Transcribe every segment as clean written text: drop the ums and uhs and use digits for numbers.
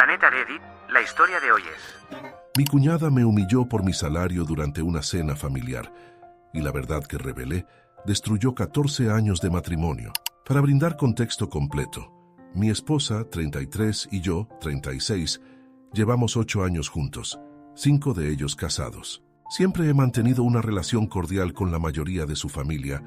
Planeta de Edith, la historia de hoy es... Mi cuñada me humilló por mi salario durante una cena familiar, y la verdad que revelé destruyó 14 años de matrimonio. Para brindar contexto completo, mi esposa, 33, y yo, 36, llevamos 8 años juntos, 5 de ellos casados. Siempre he mantenido una relación cordial con la mayoría de su familia,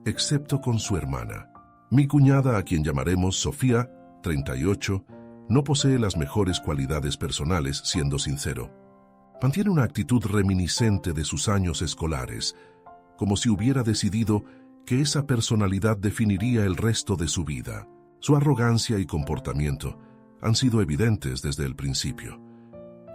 excepto con su hermana. Mi cuñada, a quien llamaremos Sofía, 38, no posee las mejores cualidades personales, siendo sincero. Mantiene una actitud reminiscente de sus años escolares, como si hubiera decidido que esa personalidad definiría el resto de su vida. Su arrogancia y comportamiento han sido evidentes desde el principio,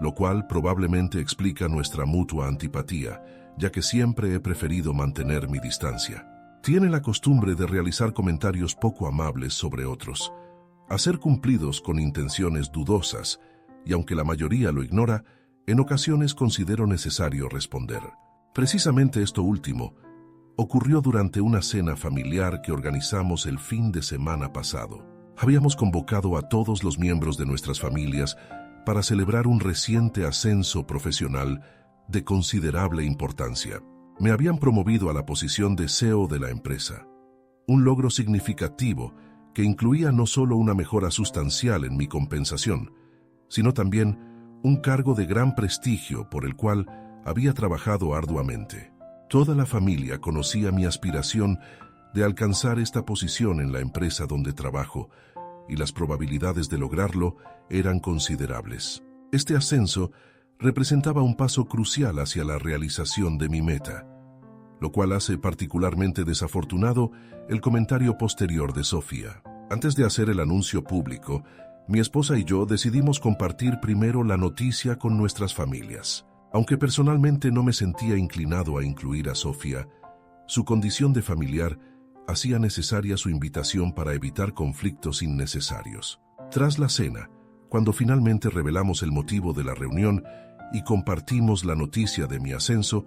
lo cual probablemente explica nuestra mutua antipatía, ya que siempre he preferido mantener mi distancia. Tiene la costumbre de realizar comentarios poco amables sobre otros, hacer cumplidos con intenciones dudosas, y aunque la mayoría lo ignora, en ocasiones considero necesario responder. Precisamente esto último ocurrió durante una cena familiar que organizamos el fin de semana pasado. Habíamos convocado a todos los miembros de nuestras familias para celebrar un reciente ascenso profesional de considerable importancia. Me habían promovido a la posición de CEO de la empresa, un logro significativo que incluía no solo una mejora sustancial en mi compensación, sino también un cargo de gran prestigio por el cual había trabajado arduamente. Toda la familia conocía mi aspiración de alcanzar esta posición en la empresa donde trabajo, y las probabilidades de lograrlo eran considerables. Este ascenso representaba un paso crucial hacia la realización de mi meta, lo cual hace particularmente desafortunado el comentario posterior de Sofía. Antes de hacer el anuncio público, mi esposa y yo decidimos compartir primero la noticia con nuestras familias. Aunque personalmente no me sentía inclinado a incluir a Sofía, su condición de familiar hacía necesaria su invitación para evitar conflictos innecesarios. Tras la cena, cuando finalmente revelamos el motivo de la reunión y compartimos la noticia de mi ascenso,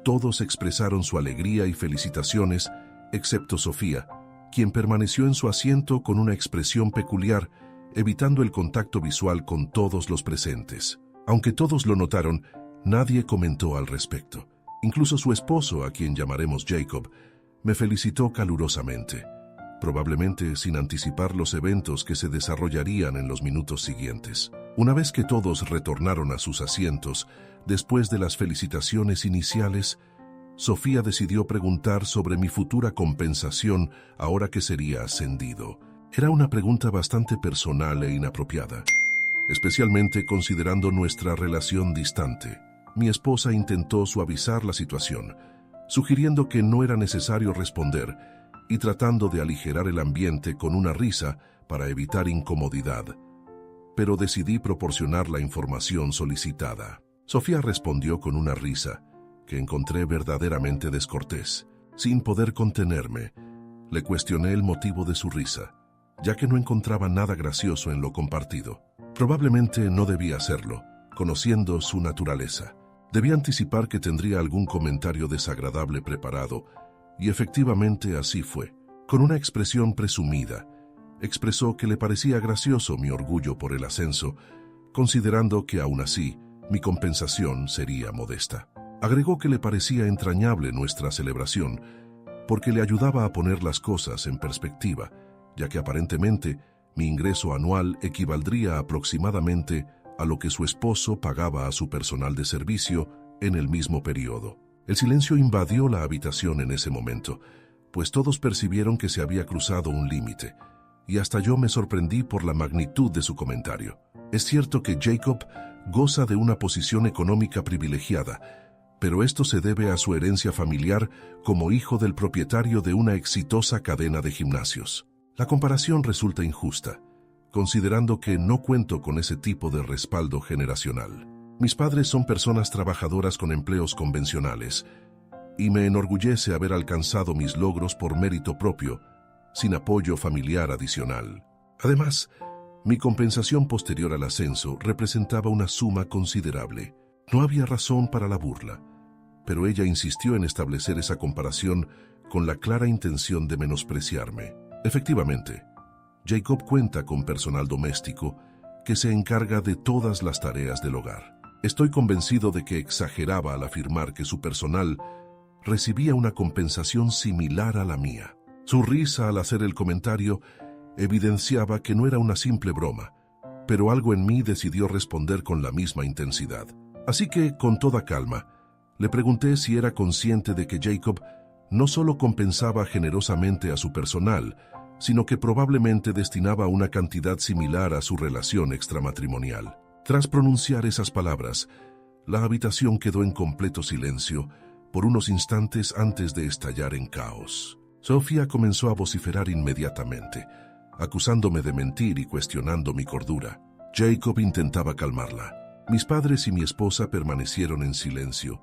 todos expresaron su alegría y felicitaciones, excepto Sofía, quien permaneció en su asiento con una expresión peculiar, evitando el contacto visual con todos los presentes. Aunque todos lo notaron, nadie comentó al respecto. Incluso su esposo, a quien llamaremos Jacob, me felicitó calurosamente, probablemente sin anticipar los eventos que se desarrollarían en los minutos siguientes. Una vez que todos retornaron a sus asientos, después de las felicitaciones iniciales, Sofía decidió preguntar sobre mi futura compensación ahora que sería ascendido. Era una pregunta bastante personal e inapropiada, especialmente considerando nuestra relación distante. Mi esposa intentó suavizar la situación, sugiriendo que no era necesario responder y tratando de aligerar el ambiente con una risa para evitar incomodidad. Pero decidí proporcionar la información solicitada. Sofía respondió con una risa que encontré verdaderamente descortés. Sin poder contenerme, le cuestioné el motivo de su risa, ya que no encontraba nada gracioso en lo compartido. Probablemente no debía hacerlo, conociendo su naturaleza. Debí anticipar que tendría algún comentario desagradable preparado, y efectivamente así fue. Con una expresión presumida, expresó que le parecía gracioso mi orgullo por el ascenso, considerando que aún así mi compensación sería modesta. Agregó que le parecía entrañable nuestra celebración, porque le ayudaba a poner las cosas en perspectiva, ya que aparentemente mi ingreso anual equivaldría aproximadamente a lo que su esposo pagaba a su personal de servicio en el mismo periodo. El silencio invadió la habitación en ese momento, pues todos percibieron que se había cruzado un límite, y hasta yo me sorprendí por la magnitud de su comentario. Es cierto que Jacob goza de una posición económica privilegiada, pero esto se debe a su herencia familiar como hijo del propietario de una exitosa cadena de gimnasios. La comparación resulta injusta, considerando que no cuento con ese tipo de respaldo generacional. Mis padres son personas trabajadoras con empleos convencionales, y me enorgullece haber alcanzado mis logros por mérito propio, sin apoyo familiar adicional. Además, mi compensación posterior al ascenso representaba una suma considerable. No había razón para la burla, pero ella insistió en establecer esa comparación con la clara intención de menospreciarme. Efectivamente, Jacob cuenta con personal doméstico que se encarga de todas las tareas del hogar. Estoy convencido de que exageraba al afirmar que su personal recibía una compensación similar a la mía. Su risa al hacer el comentario evidenciaba que no era una simple broma, pero algo en mí decidió responder con la misma intensidad. Así que, con toda calma, le pregunté si era consciente de que Jacob no solo compensaba generosamente a su personal, sino que probablemente destinaba una cantidad similar a su relación extramatrimonial. Tras pronunciar esas palabras, la habitación quedó en completo silencio por unos instantes antes de estallar en caos. Sofía comenzó a vociferar inmediatamente, acusándome de mentir y cuestionando mi cordura. Jacob intentaba calmarla. Mis padres y mi esposa permanecieron en silencio,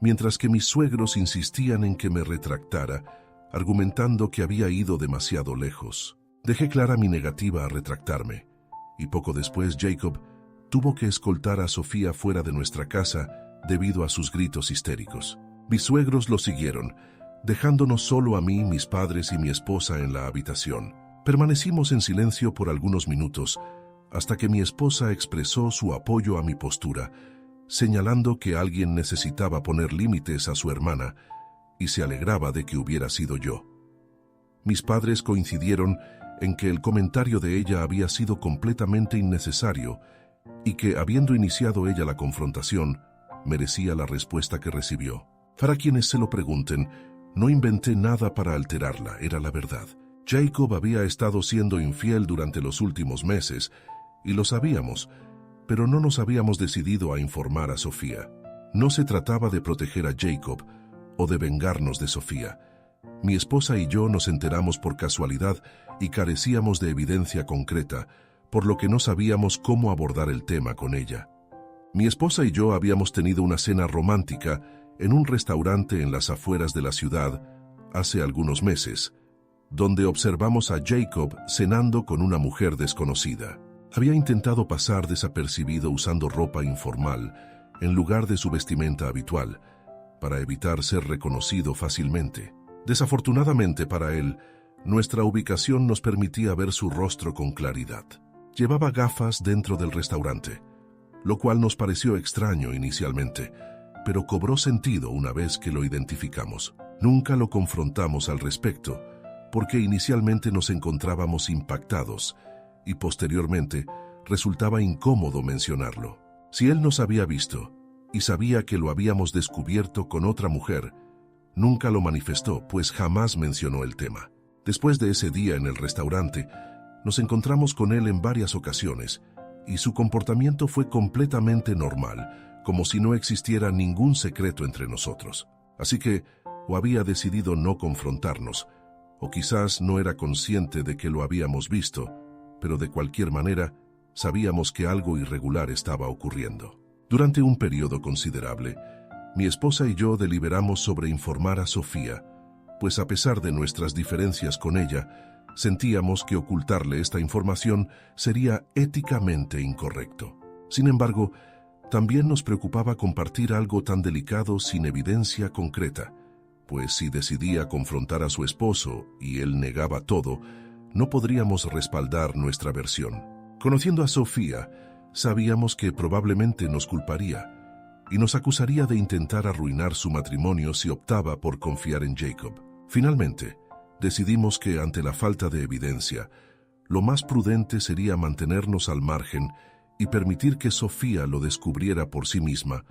mientras que mis suegros insistían en que me retractara, argumentando que había ido demasiado lejos. Dejé clara mi negativa a retractarme, y poco después Jacob tuvo que escoltar a Sofía fuera de nuestra casa debido a sus gritos histéricos. Mis suegros lo siguieron, dejándonos solo a mí, mis padres y mi esposa en la habitación. Permanecimos en silencio por algunos minutos, hasta que mi esposa expresó su apoyo a mi postura, señalando que alguien necesitaba poner límites a su hermana, y se alegraba de que hubiera sido yo. Mis padres coincidieron en que el comentario de ella había sido completamente innecesario y que, habiendo iniciado ella la confrontación, merecía la respuesta que recibió. Para quienes se lo pregunten, no inventé nada para alterarla, era la verdad. Jacob había estado siendo infiel durante los últimos meses, y lo sabíamos, pero no nos habíamos decidido a informar a Sofía. No se trataba de proteger a Jacob o de vengarnos de Sofía. Mi esposa y yo nos enteramos por casualidad y carecíamos de evidencia concreta, por lo que no sabíamos cómo abordar el tema con ella. Mi esposa y yo habíamos tenido una cena romántica en un restaurante en las afueras de la ciudad hace algunos meses, donde observamos a Jacob cenando con una mujer desconocida. Había intentado pasar desapercibido usando ropa informal en lugar de su vestimenta habitual, para evitar ser reconocido fácilmente. Desafortunadamente para él, nuestra ubicación nos permitía ver su rostro con claridad. Llevaba gafas dentro del restaurante, lo cual nos pareció extraño inicialmente, pero cobró sentido una vez que lo identificamos. Nunca lo confrontamos al respecto, porque inicialmente nos encontrábamos impactados y posteriormente resultaba incómodo mencionarlo. Si él nos había visto y sabía que lo habíamos descubierto con otra mujer, nunca lo manifestó, pues jamás mencionó el tema. Después de ese día en el restaurante, nos encontramos con él en varias ocasiones y su comportamiento fue completamente normal, como si no existiera ningún secreto entre nosotros. Así que o había decidido no confrontarnos, o quizás no era consciente de que lo habíamos visto, pero de cualquier manera sabíamos que algo irregular estaba ocurriendo. Durante un periodo considerable, mi esposa y yo deliberamos sobre informar a Sofía, pues a pesar de nuestras diferencias con ella, sentíamos que ocultarle esta información sería éticamente incorrecto. Sin embargo, también nos preocupaba compartir algo tan delicado sin evidencia concreta, pues si decidía confrontar a su esposo y él negaba todo, no podríamos respaldar nuestra versión. Conociendo a Sofía, sabíamos que probablemente nos culparía y nos acusaría de intentar arruinar su matrimonio si optaba por confiar en Jacob. Finalmente, decidimos que ante la falta de evidencia, lo más prudente sería mantenernos al margen y permitir que Sofía lo descubriera por sí misma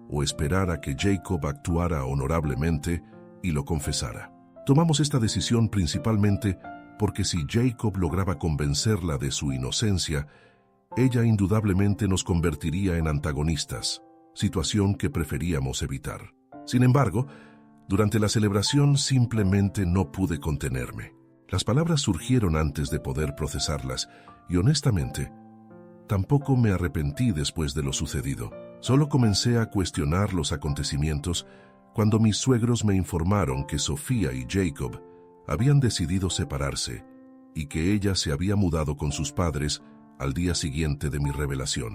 o esperar a que Jacob actuara honorablemente y lo confesara. Tomamos esta decisión principalmente porque si Jacob lograba convencerla de su inocencia, ella indudablemente nos convertiría en antagonistas, situación que preferíamos evitar. Sin embargo, durante la celebración simplemente no pude contenerme. Las palabras surgieron antes de poder procesarlas y honestamente, tampoco me arrepentí después de lo sucedido. Solo comencé a cuestionar los acontecimientos cuando mis suegros me informaron que Sofía y Jacob habían decidido separarse y que ella se había mudado con sus padres al día siguiente de mi revelación.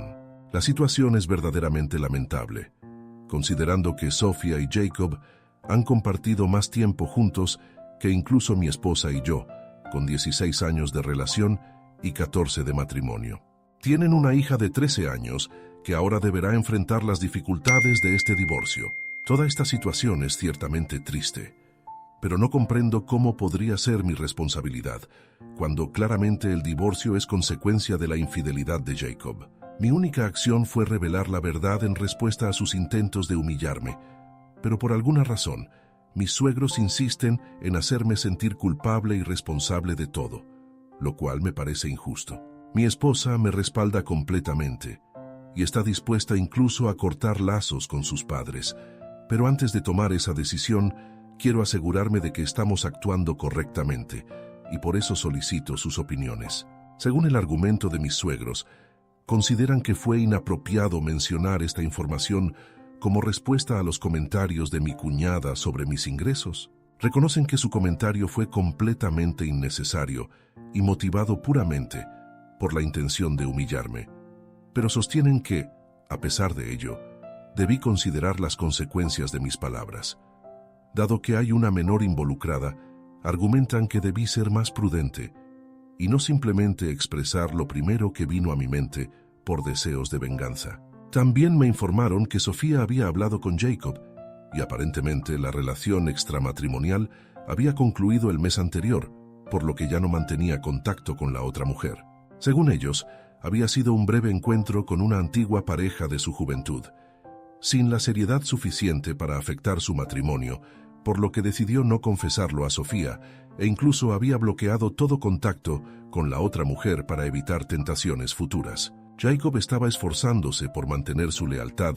La situación es verdaderamente lamentable, considerando que Sofía y Jacob han compartido más tiempo juntos que incluso mi esposa y yo, con 16 años de relación y 14 de matrimonio. Tienen una hija de 13 años que ahora deberá enfrentar las dificultades de este divorcio. Toda esta situación es ciertamente triste, pero no comprendo cómo podría ser mi responsabilidad, cuando claramente el divorcio es consecuencia de la infidelidad de Jacob. Mi única acción fue revelar la verdad en respuesta a sus intentos de humillarme, pero por alguna razón, mis suegros insisten en hacerme sentir culpable y responsable de todo, lo cual me parece injusto. Mi esposa me respalda completamente y está dispuesta incluso a cortar lazos con sus padres, pero antes de tomar esa decisión, quiero asegurarme de que estamos actuando correctamente y por eso solicito sus opiniones. Según el argumento de mis suegros, consideran que fue inapropiado mencionar esta información como respuesta a los comentarios de mi cuñada sobre mis ingresos. Reconocen que su comentario fue completamente innecesario y motivado puramente por la intención de humillarme, pero sostienen que, a pesar de ello, debí considerar las consecuencias de mis palabras. Dado que hay una menor involucrada, argumentan que debí ser más prudente y no simplemente expresar lo primero que vino a mi mente por deseos de venganza. También me informaron que Sofía había hablado con Jacob y aparentemente la relación extramatrimonial había concluido el mes anterior, por lo que ya no mantenía contacto con la otra mujer. Según ellos, había sido un breve encuentro con una antigua pareja de su juventud, sin la seriedad suficiente para afectar su matrimonio, por lo que decidió no confesarlo a Sofía e incluso había bloqueado todo contacto con la otra mujer para evitar tentaciones futuras. Jacob estaba esforzándose por mantener su lealtad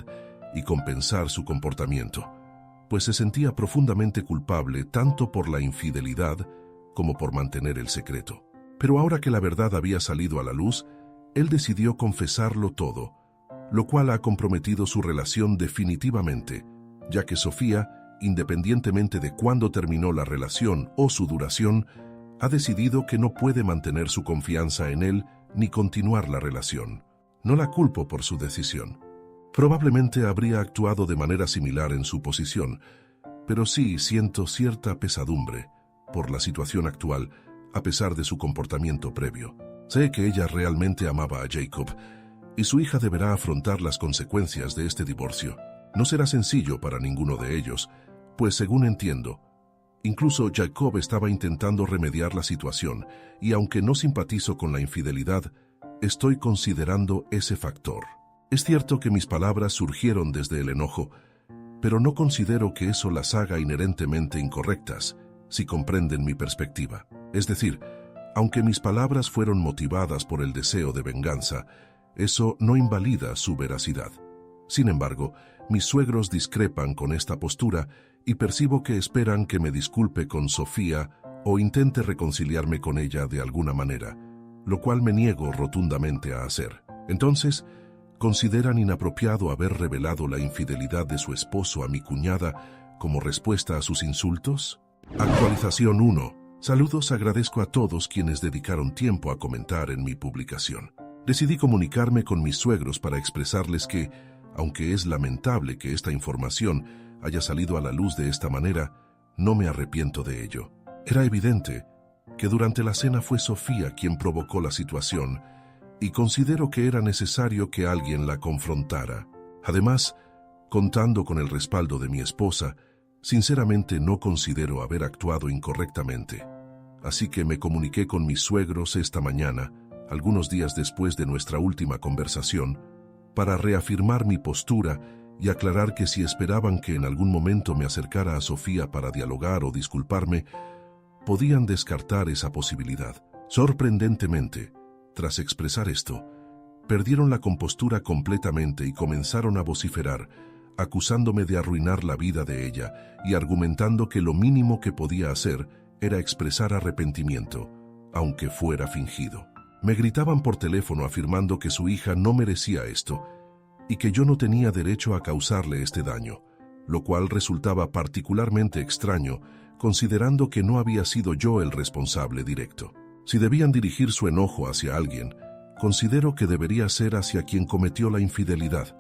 y compensar su comportamiento, pues se sentía profundamente culpable tanto por la infidelidad como por mantener el secreto. Pero ahora que la verdad había salido a la luz, él decidió confesarlo todo, lo cual ha comprometido su relación definitivamente, ya que Sofía, independientemente de cuándo terminó la relación o su duración, ha decidido que no puede mantener su confianza en él ni continuar la relación. No la culpo por su decisión. Probablemente habría actuado de manera similar en su posición, pero sí siento cierta pesadumbre por la situación actual, a pesar de su comportamiento previo. Sé que ella realmente amaba a Jacob, y su hija deberá afrontar las consecuencias de este divorcio. No será sencillo para ninguno de ellos, pues según entiendo, incluso Jacob estaba intentando remediar la situación, y aunque no simpatizo con la infidelidad, estoy considerando ese factor. Es cierto que mis palabras surgieron desde el enojo, pero no considero que eso las haga inherentemente incorrectas, si comprenden mi perspectiva. Es decir, aunque mis palabras fueron motivadas por el deseo de venganza, eso no invalida su veracidad. Sin embargo, mis suegros discrepan con esta postura y percibo que esperan que me disculpe con Sofía o intente reconciliarme con ella de alguna manera, lo cual me niego rotundamente a hacer. Entonces, ¿consideran inapropiado haber revelado la infidelidad de su esposo a mi cuñada como respuesta a sus insultos? Actualización 1. Saludos, agradezco a todos quienes dedicaron tiempo a comentar en mi publicación. Decidí comunicarme con mis suegros para expresarles que, aunque es lamentable que esta información haya salido a la luz de esta manera, no me arrepiento de ello. Era evidente que durante la cena fue Sofía quien provocó la situación y considero que era necesario que alguien la confrontara. Además, contando con el respaldo de mi esposa, sinceramente no considero haber actuado incorrectamente. Así que me comuniqué con mis suegros esta mañana, algunos días después de nuestra última conversación, para reafirmar mi postura y aclarar que si esperaban que en algún momento me acercara a Sofía para dialogar o disculparme, podían descartar esa posibilidad. Sorprendentemente, tras expresar esto, perdieron la compostura completamente y comenzaron a vociferar, acusándome de arruinar la vida de ella y argumentando que lo mínimo que podía hacer era expresar arrepentimiento, aunque fuera fingido. Me gritaban por teléfono afirmando que su hija no merecía esto y que yo no tenía derecho a causarle este daño, lo cual resultaba particularmente extraño considerando que no había sido yo el responsable directo. Si debían dirigir su enojo hacia alguien, considero que debería ser hacia quien cometió la infidelidad,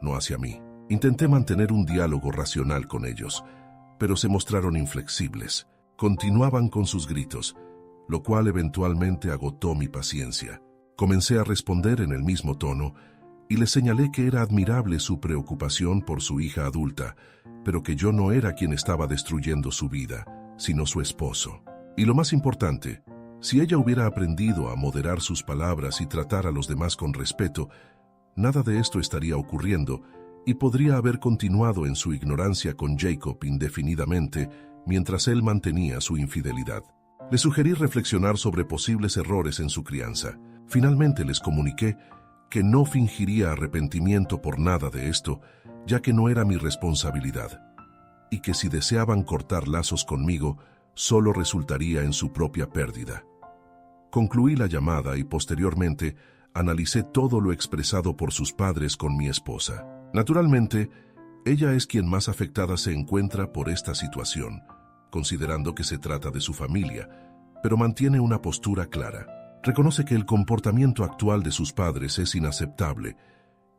no hacia mí. Intenté mantener un diálogo racional con ellos, pero se mostraron inflexibles. Continuaban con sus gritos, lo cual eventualmente agotó mi paciencia. Comencé a responder en el mismo tono y le señalé que era admirable su preocupación por su hija adulta, pero que yo no era quien estaba destruyendo su vida, sino su esposo. Y lo más importante, si ella hubiera aprendido a moderar sus palabras y tratar a los demás con respeto, nada de esto estaría ocurriendo y podría haber continuado en su ignorancia con Jacob indefinidamente mientras él mantenía su infidelidad. Le sugerí reflexionar sobre posibles errores en su crianza. Finalmente les comuniqué que no fingiría arrepentimiento por nada de esto, ya que no era mi responsabilidad, y que si deseaban cortar lazos conmigo, solo resultaría en su propia pérdida. Concluí la llamada y posteriormente analicé todo lo expresado por sus padres con mi esposa. Naturalmente, ella es quien más afectada se encuentra por esta situación, considerando que se trata de su familia, pero mantiene una postura clara. Reconoce que el comportamiento actual de sus padres es inaceptable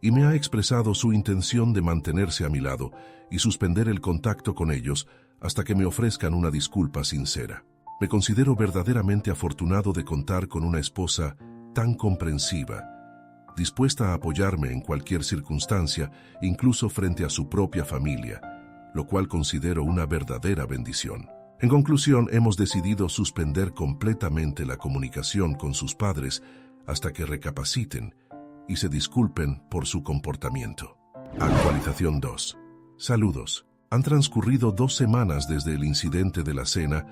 y me ha expresado su intención de mantenerse a mi lado y suspender el contacto con ellos hasta que me ofrezcan una disculpa sincera. Me considero verdaderamente afortunado de contar con una esposa tan comprensiva, dispuesta a apoyarme en cualquier circunstancia, incluso frente a su propia familia, lo cual considero una verdadera bendición. En conclusión, hemos decidido suspender completamente la comunicación con sus padres hasta que recapaciten y se disculpen por su comportamiento. Actualización 2. Saludos. Han transcurrido 2 semanas desde el incidente de la cena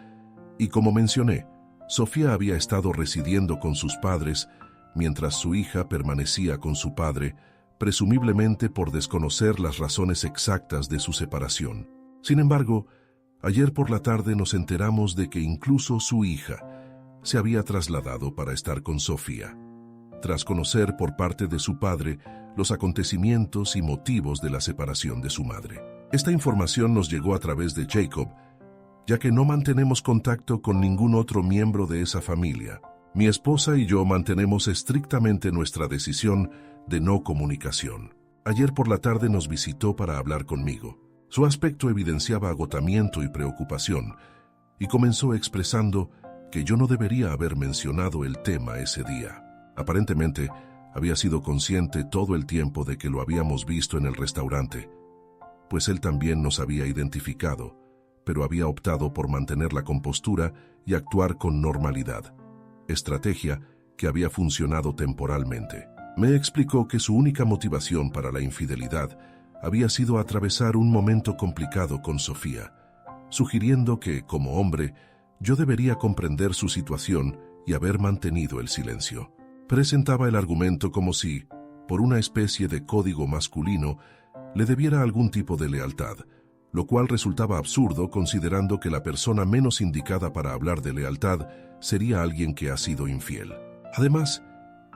y, como mencioné, Sofía había estado residiendo con sus padres mientras su hija permanecía con su padre, presumiblemente por desconocer las razones exactas de su separación. Sin embargo, ayer por la tarde nos enteramos de que incluso su hija se había trasladado para estar con Sofía, tras conocer por parte de su padre los acontecimientos y motivos de la separación de su madre. Esta información nos llegó a través de Jacob, ya que no mantenemos contacto con ningún otro miembro de esa familia. Mi esposa y yo mantenemos estrictamente nuestra decisión de no comunicación. Ayer por la tarde nos visitó para hablar conmigo. Su aspecto evidenciaba agotamiento y preocupación, y comenzó expresando que yo no debería haber mencionado el tema ese día. Aparentemente, había sido consciente todo el tiempo de que lo habíamos visto en el restaurante, pues él también nos había identificado, pero había optado por mantener la compostura y actuar con normalidad, estrategia que había funcionado temporalmente. Me explicó que su única motivación para la infidelidad había sido atravesar un momento complicado con Sofía, sugiriendo que, como hombre, yo debería comprender su situación y haber mantenido el silencio. Presentaba el argumento como si, por una especie de código masculino, le debiera algún tipo de lealtad, lo cual resultaba absurdo considerando que la persona menos indicada para hablar de lealtad sería alguien que ha sido infiel. Además,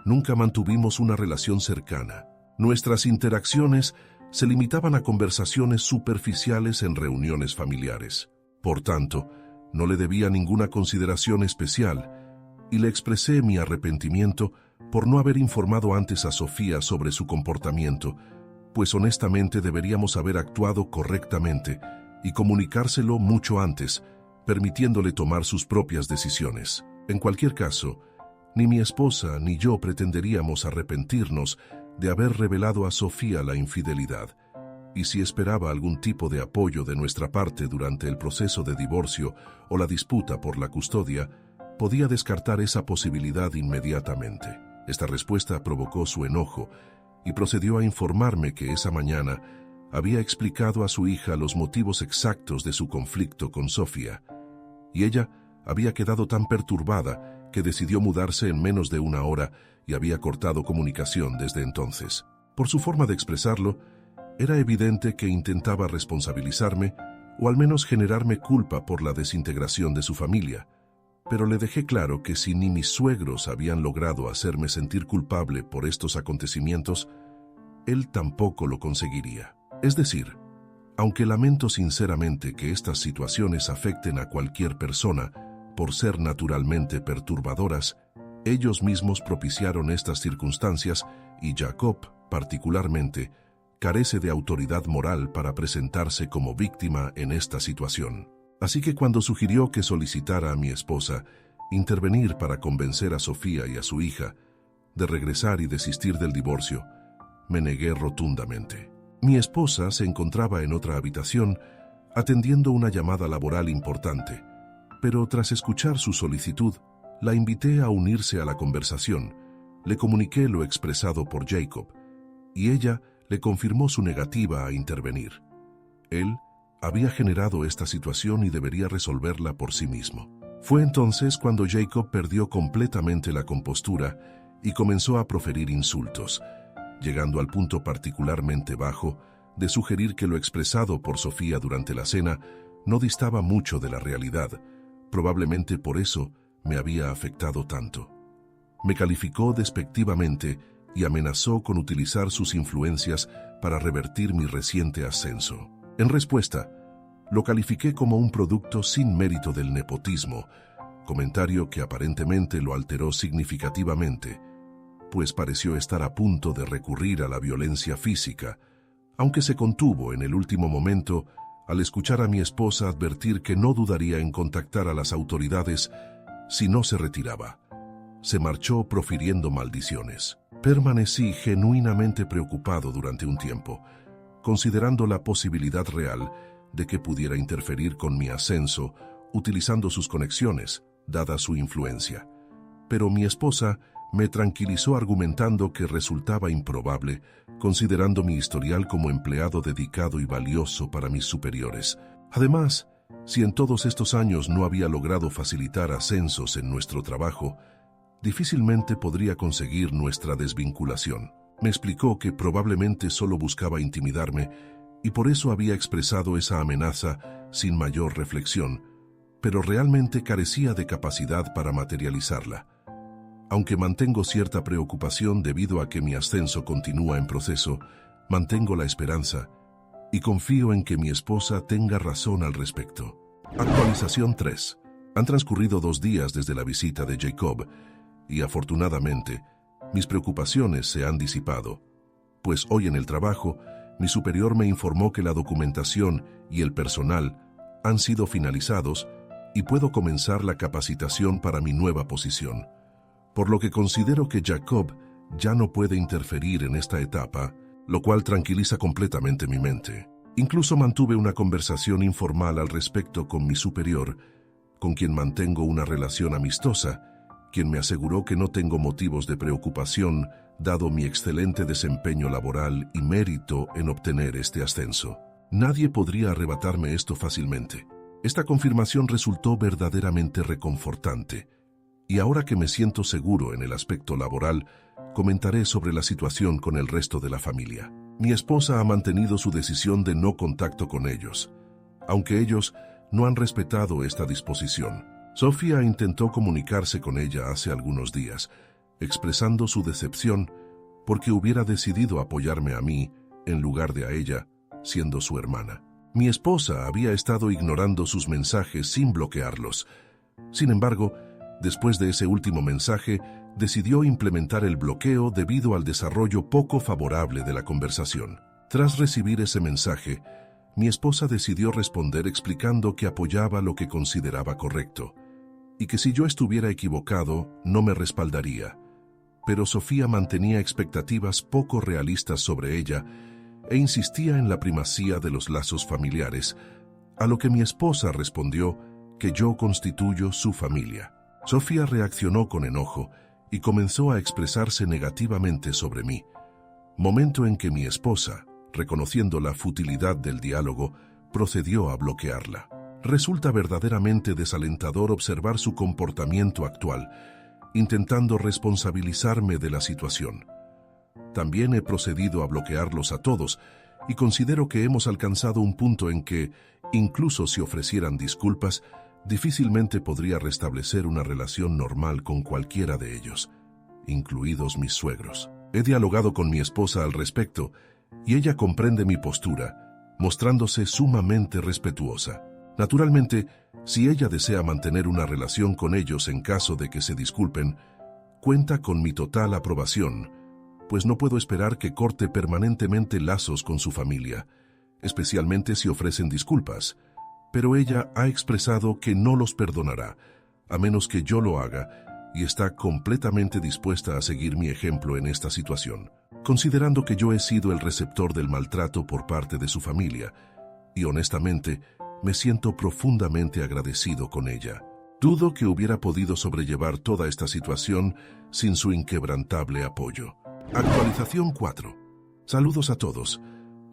nunca mantuvimos una relación cercana. Nuestras interacciones se limitaban a conversaciones superficiales en reuniones familiares. Por tanto, no le debía ninguna consideración especial y le expresé mi arrepentimiento por no haber informado antes a Sofía sobre su comportamiento, pues honestamente deberíamos haber actuado correctamente y comunicárselo mucho antes, permitiéndole tomar sus propias decisiones. En cualquier caso, ni mi esposa ni yo pretenderíamos arrepentirnos de haber revelado a Sofía la infidelidad, y si esperaba algún tipo de apoyo de nuestra parte durante el proceso de divorcio o la disputa por la custodia, podía descartar esa posibilidad inmediatamente. Esta respuesta provocó su enojo y procedió a informarme que esa mañana había explicado a su hija los motivos exactos de su conflicto con Sofía, y ella había quedado tan perturbada que decidió mudarse en menos de 1 hora y había cortado comunicación desde entonces. Por su forma de expresarlo, era evidente que intentaba responsabilizarme o al menos generarme culpa por la desintegración de su familia, pero le dejé claro que si ni mis suegros habían logrado hacerme sentir culpable por estos acontecimientos, él tampoco lo conseguiría. Es decir, aunque lamento sinceramente que estas situaciones afecten a cualquier persona por ser naturalmente perturbadoras, ellos mismos propiciaron estas circunstancias y Jacob, particularmente, carece de autoridad moral para presentarse como víctima en esta situación. Así que cuando sugirió que solicitara a mi esposa intervenir para convencer a Sofía y a su hija, de regresar y desistir del divorcio, me negué rotundamente. Mi esposa se encontraba en otra habitación atendiendo una llamada laboral importante, pero tras escuchar su solicitud, la invité a unirse a la conversación. Le comuniqué lo expresado por Jacob, y ella le confirmó su negativa a intervenir. Él había generado esta situación y debería resolverla por sí mismo. Fue entonces cuando Jacob perdió completamente la compostura y comenzó a proferir insultos, llegando al punto particularmente bajo de sugerir que lo expresado por Sofía durante la cena no distaba mucho de la realidad. Probablemente por eso me había afectado tanto. Me calificó despectivamente y amenazó con utilizar sus influencias para revertir mi reciente ascenso. En respuesta, lo califiqué como un producto sin mérito del nepotismo, comentario que aparentemente lo alteró significativamente, pues pareció estar a punto de recurrir a la violencia física, aunque se contuvo en el último momento al escuchar a mi esposa advertir que no dudaría en contactar a las autoridades si no se retiraba. Se marchó profiriendo maldiciones. Permanecí genuinamente preocupado durante un tiempo, considerando la posibilidad real de que pudiera interferir con mi ascenso utilizando sus conexiones, dada su influencia. Pero mi esposa me tranquilizó argumentando que resultaba improbable, considerando mi historial como empleado dedicado y valioso para mis superiores. Además, si en todos estos años no había logrado facilitar ascensos en nuestro trabajo, difícilmente podría conseguir nuestra desvinculación. Me explicó que probablemente solo buscaba intimidarme y por eso había expresado esa amenaza sin mayor reflexión, pero realmente carecía de capacidad para materializarla. Aunque mantengo cierta preocupación debido a que mi ascenso continúa en proceso, mantengo la esperanza y confío en que mi esposa tenga razón al respecto. Actualización 3. Han transcurrido 2 días desde la visita de Jacob y afortunadamente mis preocupaciones se han disipado, pues hoy en el trabajo mi superior me informó que la documentación y el personal han sido finalizados y puedo comenzar la capacitación para mi nueva posición, por lo que considero que Jacob ya no puede interferir en esta etapa, lo cual tranquiliza completamente mi mente. Incluso mantuve una conversación informal al respecto con mi superior, con quien mantengo una relación amistosa, quien me aseguró que no tengo motivos de preocupación dado mi excelente desempeño laboral y mérito en obtener este ascenso. Nadie podría arrebatarme esto fácilmente. Esta confirmación resultó verdaderamente reconfortante, y ahora que me siento seguro en el aspecto laboral, comentaré sobre la situación con el resto de la familia. Mi esposa ha mantenido su decisión de no contacto con ellos, aunque ellos no han respetado esta disposición. Sofía intentó comunicarse con ella hace algunos días, expresando su decepción porque hubiera decidido apoyarme a mí en lugar de a ella, siendo su hermana. Mi esposa había estado ignorando sus mensajes sin bloquearlos. Sin embargo, después de ese último mensaje, decidió implementar el bloqueo debido al desarrollo poco favorable de la conversación. Tras recibir ese mensaje, mi esposa decidió responder explicando que apoyaba lo que consideraba correcto, y que si yo estuviera equivocado, no me respaldaría. Pero Sofía mantenía expectativas poco realistas sobre ella e insistía en la primacía de los lazos familiares, a lo que mi esposa respondió que yo constituyo su familia. Sofía reaccionó con enojo y comenzó a expresarse negativamente sobre mí, momento en que mi esposa, reconociendo la futilidad del diálogo, procedió a bloquearla. Resulta verdaderamente desalentador observar su comportamiento actual, intentando responsabilizarme de la situación. También he procedido a bloquearlos a todos y considero que hemos alcanzado un punto en que, incluso si ofrecieran disculpas, difícilmente podría restablecer una relación normal con cualquiera de ellos, incluidos mis suegros. He dialogado con mi esposa al respecto y ella comprende mi postura, mostrándose sumamente respetuosa. Naturalmente, si ella desea mantener una relación con ellos en caso de que se disculpen, cuenta con mi total aprobación, pues no puedo esperar que corte permanentemente lazos con su familia, especialmente si ofrecen disculpas, pero ella ha expresado que no los perdonará, a menos que yo lo haga, y está completamente dispuesta a seguir mi ejemplo en esta situación, considerando que yo he sido el receptor del maltrato por parte de su familia, y honestamente me siento profundamente agradecido con ella. Dudo que hubiera podido sobrellevar toda esta situación sin su inquebrantable apoyo. Actualización 4. Saludos a todos.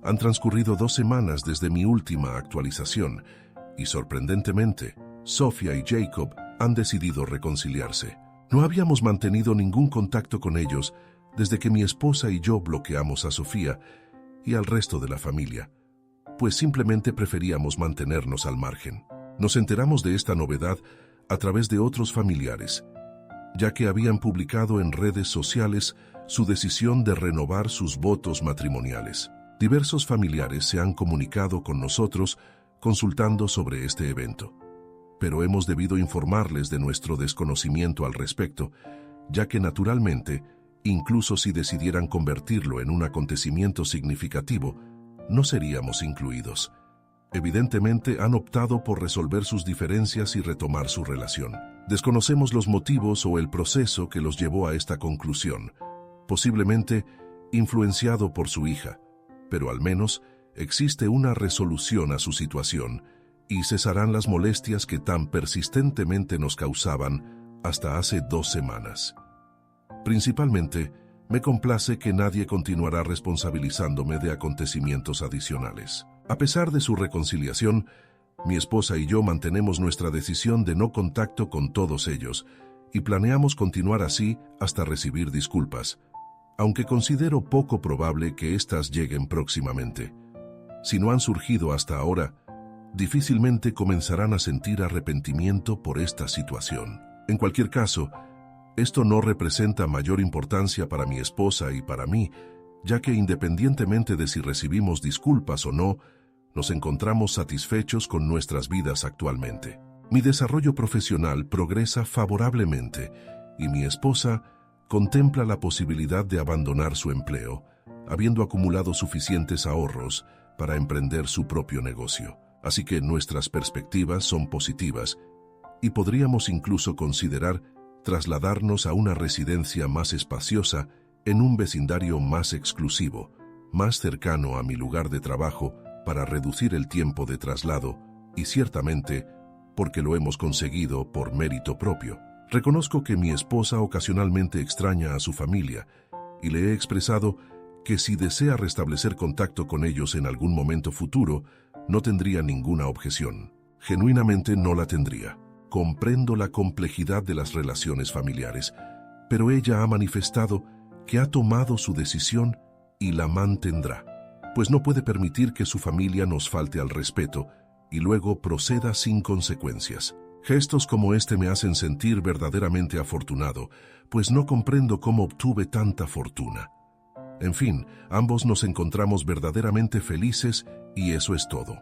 Han transcurrido 2 semanas desde mi última actualización y, sorprendentemente, Sofía y Jacob han decidido reconciliarse. No habíamos mantenido ningún contacto con ellos desde que mi esposa y yo bloqueamos a Sofía y al resto de la familia, pues simplemente preferíamos mantenernos al margen. Nos enteramos de esta novedad a través de otros familiares, ya que habían publicado en redes sociales su decisión de renovar sus votos matrimoniales. Diversos familiares se han comunicado con nosotros consultando sobre este evento, pero hemos debido informarles de nuestro desconocimiento al respecto, ya que naturalmente, incluso si decidieran convertirlo en un acontecimiento significativo, no seríamos incluidos. Evidentemente han optado por resolver sus diferencias y retomar su relación. Desconocemos los motivos o el proceso que los llevó a esta conclusión, posiblemente influenciado por su hija, pero al menos existe una resolución a su situación y cesarán las molestias que tan persistentemente nos causaban hasta hace 2 semanas. Principalmente, me complace que nadie continuará responsabilizándome de acontecimientos adicionales. A pesar de su reconciliación, mi esposa y yo mantenemos nuestra decisión de no contacto con todos ellos y planeamos continuar así hasta recibir disculpas, aunque considero poco probable que éstas lleguen próximamente. Si no han surgido hasta ahora, difícilmente comenzarán a sentir arrepentimiento por esta situación. En cualquier caso, esto no representa mayor importancia para mi esposa y para mí, ya que independientemente de si recibimos disculpas o no, nos encontramos satisfechos con nuestras vidas actualmente. Mi desarrollo profesional progresa favorablemente y mi esposa contempla la posibilidad de abandonar su empleo, habiendo acumulado suficientes ahorros para emprender su propio negocio. Así que nuestras perspectivas son positivas y podríamos incluso considerar trasladarnos a una residencia más espaciosa en un vecindario más exclusivo, más cercano a mi lugar de trabajo para reducir el tiempo de traslado y ciertamente porque lo hemos conseguido por mérito propio. Reconozco que mi esposa ocasionalmente extraña a su familia y le he expresado que si desea restablecer contacto con ellos en algún momento futuro, no tendría ninguna objeción. Genuinamente no la tendría. Comprendo la complejidad de las relaciones familiares, pero ella ha manifestado que ha tomado su decisión y la mantendrá, pues no puede permitir que su familia nos falte al respeto y luego proceda sin consecuencias. Gestos como este me hacen sentir verdaderamente afortunado, pues no comprendo cómo obtuve tanta fortuna. En fin, ambos nos encontramos verdaderamente felices y eso es todo.